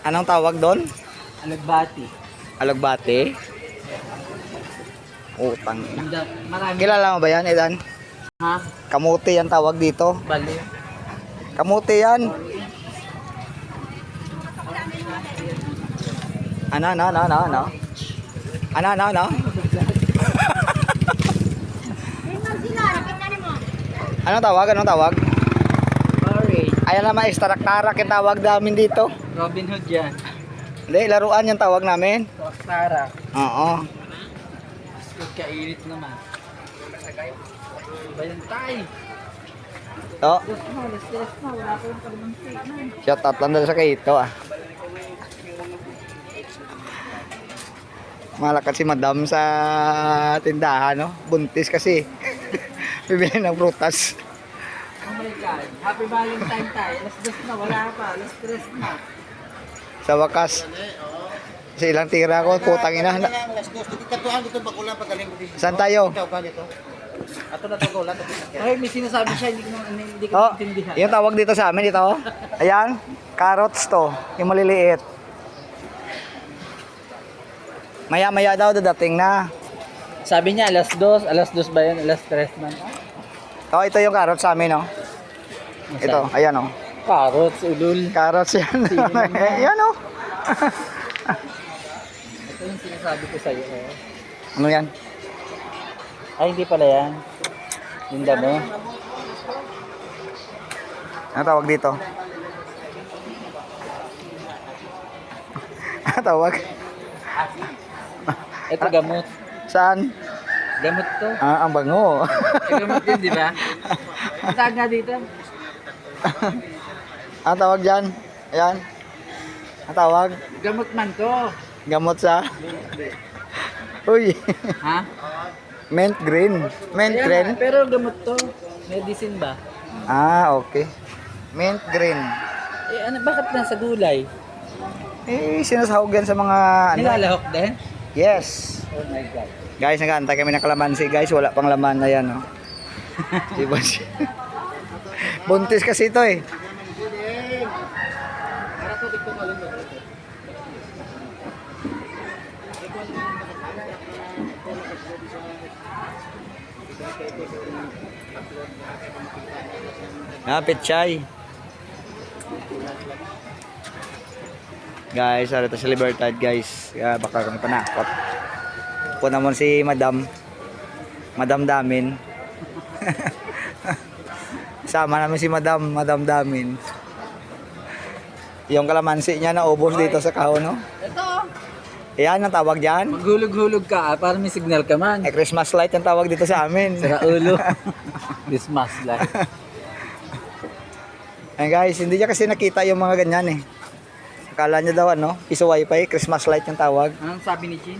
Anong tawag doon? Alagbati. Alagbati? Utang ina. Marami. Kilala mo ba yan, Edan? Ha? Kamuti yan tawag dito. Bali. Kamuti yan. Ano? Ano? Anong tawag? Orange. Ayan naman, extra-tarak yung tawag namin dito. Robin Hood yan. Hindi, laruan yung tawag namin. Tara. Oo. Kainit naman. Bayantay. To, Stress na. Wala pa yung kalamansi. shout out lang dala sa kaito ah. Malakas si madam sa tindahan, no? Buntis kasi. Bibili ng prutas. Oh my God. Happy Valentine tayo. Alas 2 na. Wala pa. Alas 3 na. Sa wakas. Kasi ilang tira ko, putang ina. Saan tayo? Ato na to ulat. Ay, may sinasabi siya. Hindi ko Oh, maintindihan. yung tawag dito sa amin, ito. Ayan, carrots to. Yung maliliit. Maya-maya daw dadating na. Sabi niya alas 2. Alas 2 ba yun? Alas 3 man. Oh, ito yung carrots sa amin, oh. Ito, ayan, oh. Carrots, ulul. Carrots yan. Sino naman? Ayan, oh. Ito yung sinasabi ko sa'yo. Eh. Ano yan? Ay, hindi pala yan. Yung damo. Ano tawag dito? Ano tawag? Ito gamot. Saan? Gamot to. Ah, ang bango. Gamot yun, di ba? Ang tawag nga dito. Ano tawag dyan? Ayan. Ano tawag? Gamot man to. Gamot sa... Uy. Ha? Mint green. Mint Ayan, green. pero gamot to. Medicine ba? Ah, okay. Mint green. Eh, ano, bakit nasa gulay? Eh, sinasahog yan sa mga... Ano? Nilalahok din? Yes. Oh my God. Guys, nag-aantay kami ng kalamansi. Guys, wala pang laman na yan, oh. Diba siya? Buntis kasi ito, eh. Pechay. Guys, arito sa Libertad, guys. Baka kami panakot. Puna mo si Madam. Madam Damin. Sama namin si Madam Damin. Yung kalamansi niya na ubos dito sa kahon, no? Ito. Ayan ang tawag dyan. Maghulog-hulog ka para may signal ka man. Eh, Christmas light ang tawag dito sa amin. Saka ulo. Christmas light. Ayan guys, hindi niya kasi nakita yung mga ganyan eh. Akala niya daw ano, piso wifi, Christmas light yung tawag. Anong sabi ni Chin?